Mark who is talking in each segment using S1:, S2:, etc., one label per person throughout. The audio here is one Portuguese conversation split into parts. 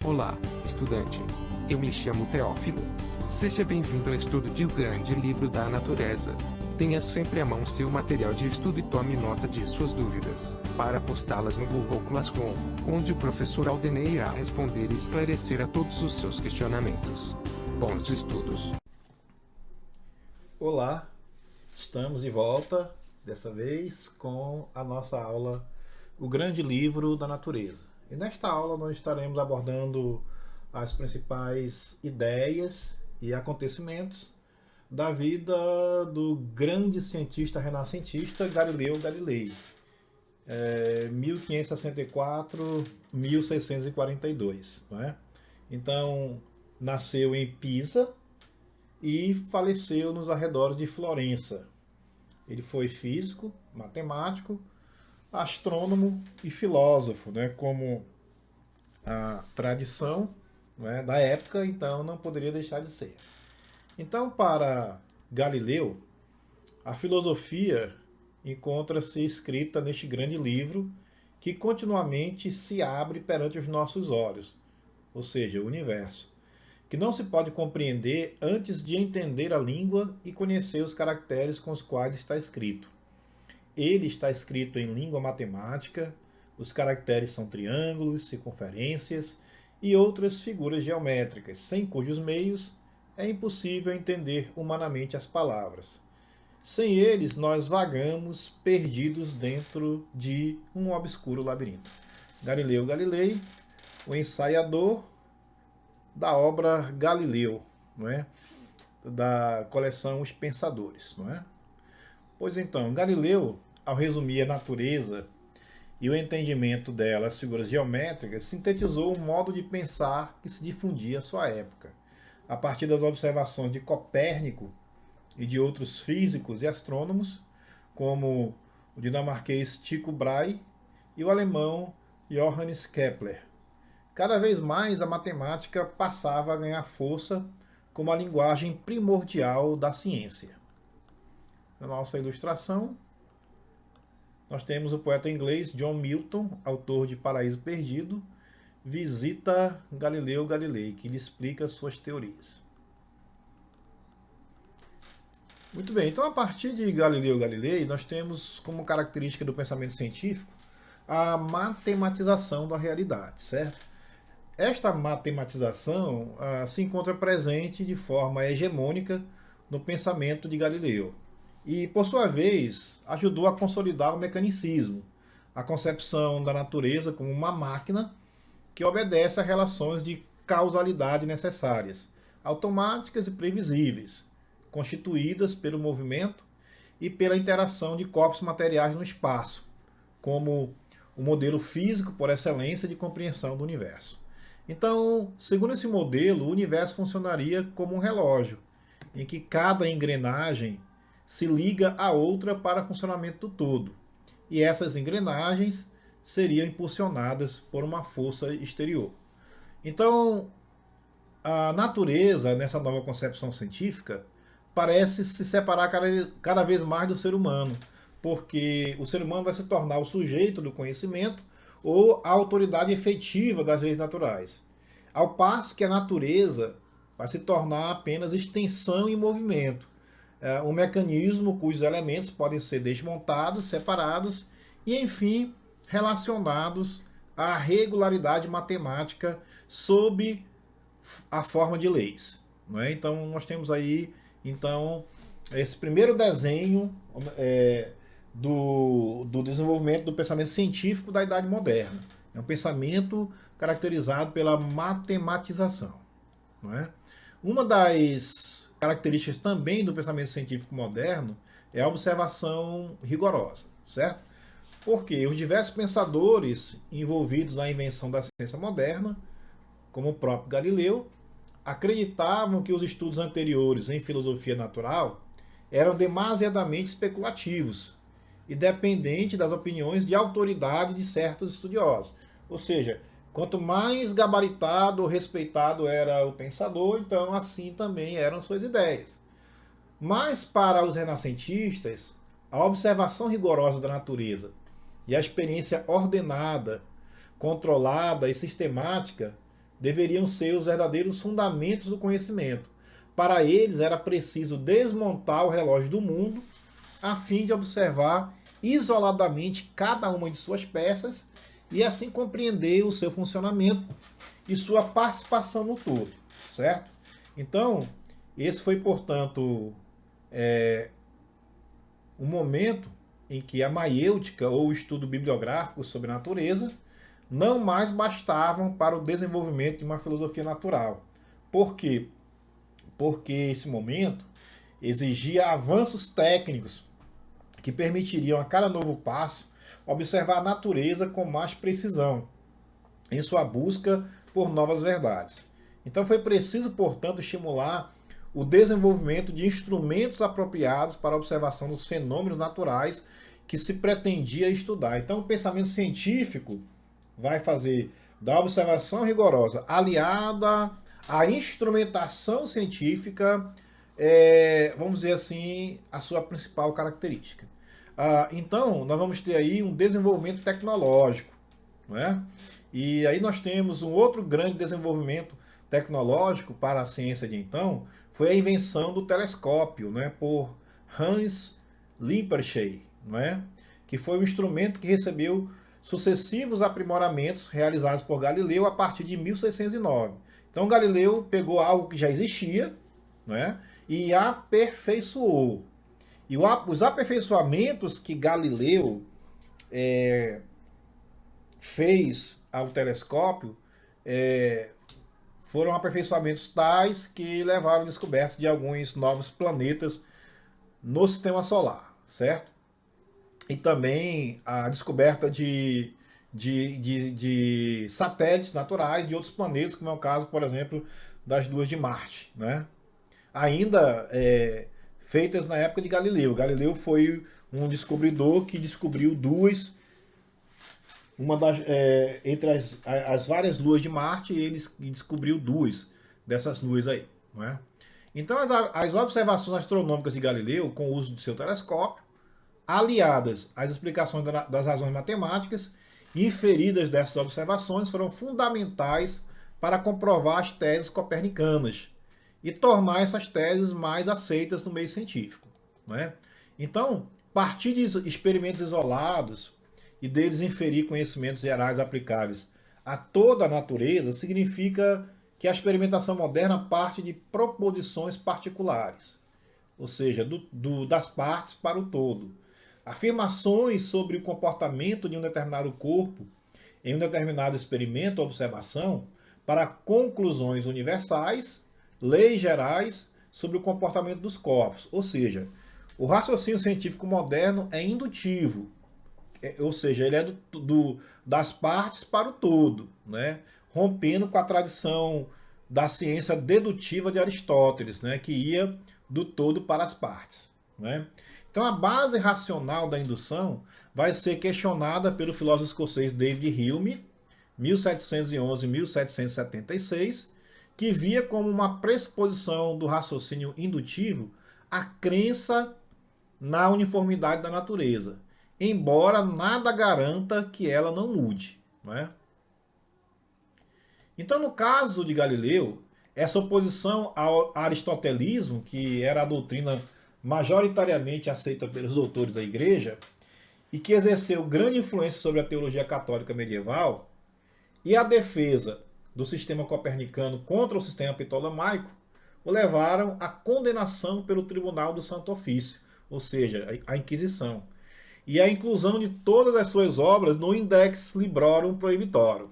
S1: Olá, estudante. Eu me chamo Teófilo. Seja bem-vindo ao estudo de O Grande Livro da Natureza. Tenha sempre à mão seu material de estudo e tome nota de suas dúvidas, para postá-las no Google Classroom, onde o professor Aldenei irá responder e esclarecer a todos os seus questionamentos. Bons estudos!
S2: Olá, estamos de volta, dessa vez com a nossa aula O Grande Livro da Natureza. E nesta aula nós estaremos abordando as principais ideias e acontecimentos da vida do grande cientista renascentista Galileu Galilei, 1564-1642, não é? Então, nasceu em Pisa e faleceu nos arredores de Florença. Ele foi físico, matemático, astrônomo e filósofo, né? Como a tradição, né, da época, então não poderia deixar de ser. Então, para Galileu, a filosofia encontra-se escrita neste grande livro que continuamente se abre perante os nossos olhos, ou seja, o universo, que não se pode compreender antes de entender a língua e conhecer os caracteres com os quais está escrito. Ele está escrito em língua matemática, os caracteres são triângulos, circunferências e outras figuras geométricas, sem cujos meios é impossível entender humanamente as palavras. Sem eles, nós vagamos perdidos dentro de um obscuro labirinto. Galileu Galilei, o ensaiador da obra Galileu, não é? Da coleção Os Pensadores, não é? Pois então, Galileu, ao resumir a natureza e o entendimento dela, as figuras geométricas, sintetizou um modo de pensar que se difundia à sua época, a partir das observações de Copérnico e de outros físicos e astrônomos, como o dinamarquês Tycho Brahe e o alemão Johannes Kepler. Cada vez mais a matemática passava a ganhar força como a linguagem primordial da ciência. Na nossa ilustração, nós temos o poeta inglês John Milton, autor de Paraíso Perdido, visita Galileu Galilei, que lhe explica suas teorias. Muito bem, então a partir de Galileu Galilei, nós temos como característica do pensamento científico a matematização da realidade, certo? Esta matematização se encontra presente de forma hegemônica no pensamento de Galileu e, por sua vez, ajudou a consolidar o mecanicismo, a concepção da natureza como uma máquina que obedece a relações de causalidade necessárias, automáticas e previsíveis, constituídas pelo movimento e pela interação de corpos materiais no espaço, como o modelo físico por excelência de compreensão do universo. Então, segundo esse modelo, o universo funcionaria como um relógio, em que cada engrenagem se liga à outra para o funcionamento do todo. E essas engrenagens seriam impulsionadas por uma força exterior. Então, a natureza, nessa nova concepção científica, parece se separar cada vez mais do ser humano, porque o ser humano vai se tornar o sujeito do conhecimento ou a autoridade efetiva das leis naturais, ao passo que a natureza vai se tornar apenas extensão e movimento, um mecanismo cujos elementos podem ser desmontados, separados e, enfim, relacionados à regularidade matemática sob a forma de leis, não é? Então, nós temos aí esse primeiro desenho do desenvolvimento do pensamento científico da Idade Moderna. É um pensamento caracterizado pela matematização, não é? Uma das características também do pensamento científico moderno é a observação rigorosa, certo? Porque os diversos pensadores envolvidos na invenção da ciência moderna, como o próprio Galileu, acreditavam que os estudos anteriores em filosofia natural eram demasiadamente especulativos e dependentes das opiniões de autoridade de certos estudiosos. Ou seja, quanto mais gabaritado ou respeitado era o pensador, então assim também eram suas ideias. Mas para os renascentistas, a observação rigorosa da natureza e a experiência ordenada, controlada e sistemática deveriam ser os verdadeiros fundamentos do conhecimento. Para eles era preciso desmontar o relógio do mundo a fim de observar isoladamente cada uma de suas peças e assim compreender o seu funcionamento e sua participação no todo, certo? Então, esse foi, portanto, o momento em que a maiêutica ou o estudo bibliográfico sobre a natureza não mais bastavam para o desenvolvimento de uma filosofia natural. Por quê? Porque esse momento exigia avanços técnicos que permitiriam a cada novo passo observar a natureza com mais precisão em sua busca por novas verdades. Então foi preciso, portanto, estimular o desenvolvimento de instrumentos apropriados para a observação dos fenômenos naturais que se pretendia estudar. Então o pensamento científico vai fazer da observação rigorosa aliada à instrumentação científica, vamos dizer assim, a sua principal característica. Então, nós vamos ter aí um desenvolvimento tecnológico, não é? E aí nós temos um outro grande desenvolvimento tecnológico para a ciência de então, foi a invenção do telescópio, né, por Hans Lippershey, não é? Que foi um instrumento que recebeu sucessivos aprimoramentos realizados por Galileu a partir de 1609. Então Galileu pegou algo que já existia, não é? E aperfeiçoou. E os aperfeiçoamentos que Galileu fez ao telescópio foram aperfeiçoamentos tais que levaram à descoberta de alguns novos planetas no sistema solar, certo? E também a descoberta de satélites naturais de outros planetas, como é o caso, por exemplo, das luas de Marte, né? Ainda feitas na época de Galileu. Galileu foi um descobridor que descobriu duas, entre as várias luas de Marte, ele descobriu duas dessas luas aí, não é? Então as observações astronômicas de Galileu, com o uso do seu telescópio, aliadas às explicações das razões matemáticas inferidas dessas observações, foram fundamentais para comprovar as teses copernicanas e tornar essas teses mais aceitas no meio científico, né? Então, partir de experimentos isolados e deles inferir conhecimentos gerais aplicáveis a toda a natureza significa que a experimentação moderna parte de proposições particulares, ou seja, das partes para o todo. Afirmações sobre o comportamento de um determinado corpo em um determinado experimento ou observação para conclusões universais, leis gerais sobre o comportamento dos corpos. Ou seja, o raciocínio científico moderno é indutivo, ou seja, ele é das partes para o todo, né? Rompendo com a tradição da ciência dedutiva de Aristóteles, né? Que ia do todo para as partes, né? Então a base racional da indução vai ser questionada pelo filósofo escocês David Hume, 1711-1776, que via como uma pressuposição do raciocínio indutivo a crença na uniformidade da natureza, embora nada garanta que ela não mude, não é? Então, no caso de Galileu, essa oposição ao aristotelismo, que era a doutrina majoritariamente aceita pelos doutores da Igreja e que exerceu grande influência sobre a teologia católica medieval, e a defesa do sistema copernicano contra o sistema ptolomaico, o levaram à condenação pelo Tribunal do Santo Ofício, ou seja, a Inquisição, e a inclusão de todas as suas obras no Index Librorum Prohibitorum.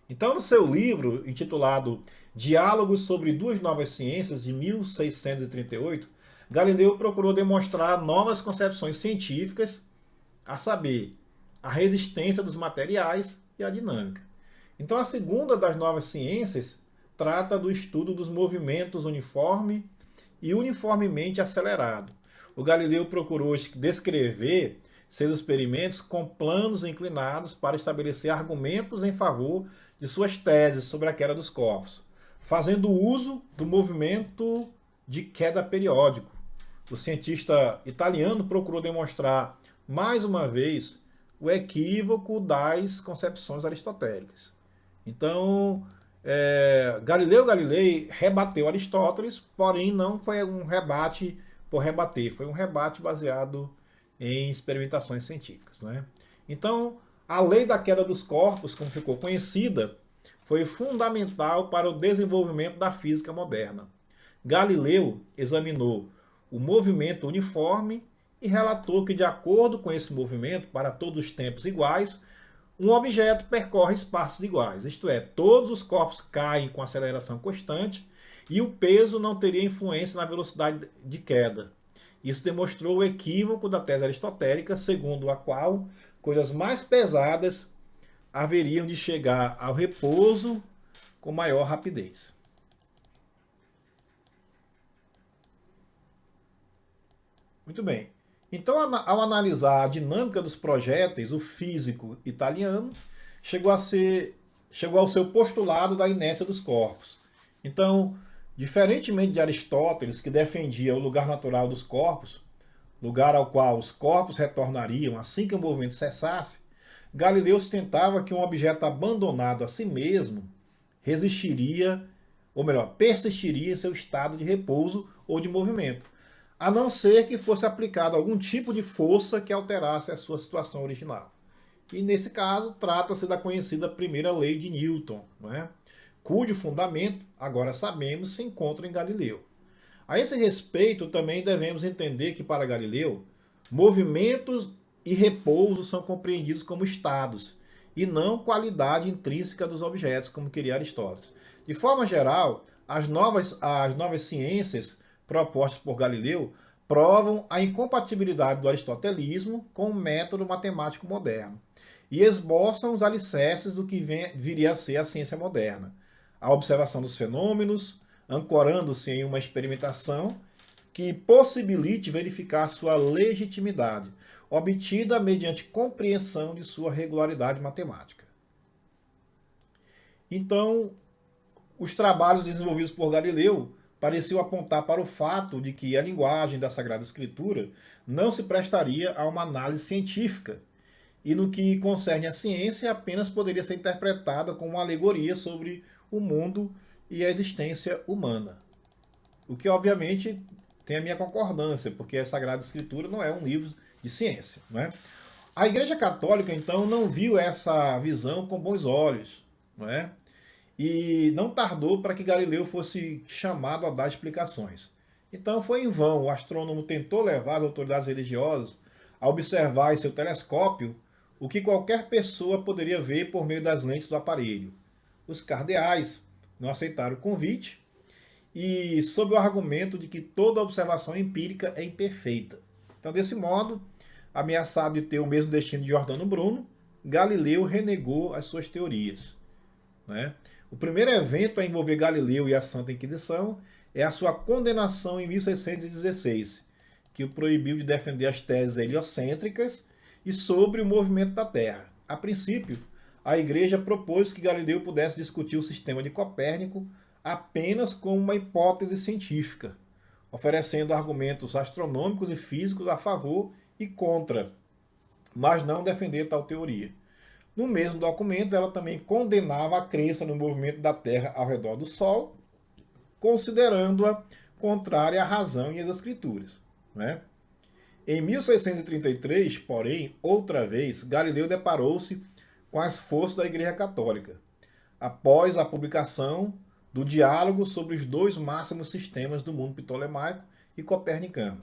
S2: Então, no seu livro, intitulado Diálogos sobre Duas Novas Ciências, de 1638, Galileu procurou demonstrar novas concepções científicas, a saber, a resistência dos materiais e a dinâmica. Então, a segunda das novas ciências trata do estudo dos movimentos uniforme e uniformemente acelerado. O Galileu procurou descrever seus experimentos com planos inclinados para estabelecer argumentos em favor de suas teses sobre a queda dos corpos, fazendo uso do movimento de queda periódico. O cientista italiano procurou demonstrar, mais uma vez, o equívoco das concepções aristotélicas. Então, Galileu Galilei rebateu Aristóteles, porém não foi um rebate por rebater, foi um rebate baseado em experimentações científicas, né? Então, a lei da queda dos corpos, como ficou conhecida, foi fundamental para o desenvolvimento da física moderna. Galileu examinou o movimento uniforme e relatou que, de acordo com esse movimento, para todos os tempos iguais, um objeto percorre espaços iguais, isto é, todos os corpos caem com aceleração constante e o peso não teria influência na velocidade de queda. Isso demonstrou o equívoco da tese aristotélica, segundo a qual coisas mais pesadas haveriam de chegar ao repouso com maior rapidez. Muito bem. Então, ao analisar a dinâmica dos projéteis, o físico italiano chegou ao seu postulado da inércia dos corpos. Então, diferentemente de Aristóteles, que defendia o lugar natural dos corpos, lugar ao qual os corpos retornariam assim que o movimento cessasse, Galileu sustentava que um objeto abandonado a si mesmo resistiria, ou melhor, persistiria em seu estado de repouso ou de movimento, a não ser que fosse aplicado algum tipo de força que alterasse a sua situação original. E nesse caso, trata-se da conhecida primeira lei de Newton, né? Cujo fundamento, agora sabemos, se encontra em Galileu. A esse respeito, também devemos entender que, para Galileu, movimentos e repouso são compreendidos como estados, e não qualidade intrínseca dos objetos, como queria Aristóteles. De forma geral, as novas ciências propostas por Galileu provam a incompatibilidade do aristotelismo com o método matemático moderno e esboçam os alicerces do que viria a ser a ciência moderna. A observação dos fenômenos, ancorando-se em uma experimentação que possibilite verificar sua legitimidade, obtida mediante compreensão de sua regularidade matemática. Então, os trabalhos desenvolvidos por Galileu pareciam apontar para o fato de que a linguagem da Sagrada Escritura não se prestaria a uma análise científica, e no que concerne à ciência apenas poderia ser interpretada como uma alegoria sobre o mundo e a existência humana. O que, obviamente, tem a minha concordância, porque a Sagrada Escritura não é um livro de ciência, né? A Igreja Católica, então, não viu essa visão com bons olhos, não é? E não tardou para que Galileu fosse chamado a dar explicações. Então foi em vão. O astrônomo tentou levar as autoridades religiosas a observar em seu telescópio o que qualquer pessoa poderia ver por meio das lentes do aparelho. Os cardeais não aceitaram o convite e sob o argumento de que toda observação empírica é imperfeita. Então, desse modo, ameaçado de ter o mesmo destino de Giordano Bruno, Galileu renegou as suas teorias, né? O primeiro evento a envolver Galileu e a Santa Inquisição é a sua condenação em 1616, que o proibiu de defender as teses heliocêntricas e sobre o movimento da Terra. A princípio, a Igreja propôs que Galileu pudesse discutir o sistema de Copérnico apenas como uma hipótese científica, oferecendo argumentos astronômicos e físicos a favor e contra, mas não defender tal teoria. No mesmo documento, ela também condenava a crença no movimento da Terra ao redor do Sol, considerando-a contrária à razão e às Escrituras, né? Em 1633, porém, outra vez, Galileu deparou-se com as forças da Igreja Católica, após a publicação do Diálogo sobre os dois máximos sistemas do mundo ptolemaico e copernicano.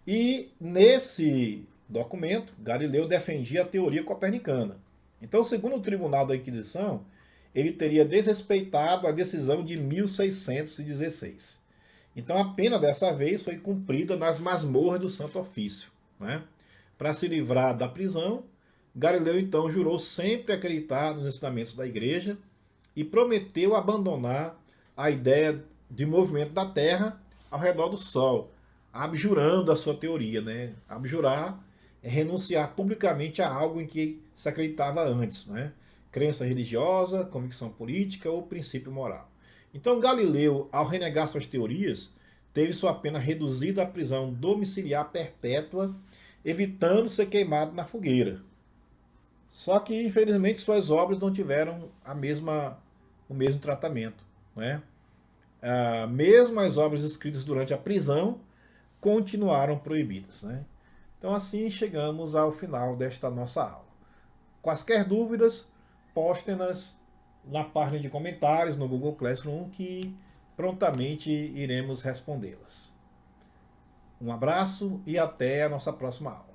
S2: E nesse documento, Galileu defendia a teoria copernicana. Então, segundo o Tribunal da Inquisição, ele teria desrespeitado a decisão de 1616. Então, a pena dessa vez foi cumprida nas masmorras do Santo Ofício, né? Para se livrar da prisão, Galileu então jurou sempre acreditar nos ensinamentos da Igreja e prometeu abandonar a ideia de movimento da Terra ao redor do Sol, abjurando a sua teoria, né? Abjurar é renunciar publicamente a algo em que se acreditava antes, né? Crença religiosa, convicção política ou princípio moral. Então Galileu, ao renegar suas teorias, teve sua pena reduzida à prisão domiciliar perpétua, evitando ser queimado na fogueira. Só que, infelizmente, suas obras não tiveram o mesmo tratamento, né? Mesmo as obras escritas durante a prisão continuaram proibidas, né? Então assim chegamos ao final desta nossa aula. Quaisquer dúvidas, postem-nas na página de comentários no Google Classroom que prontamente iremos respondê-las. Um abraço e até a nossa próxima aula.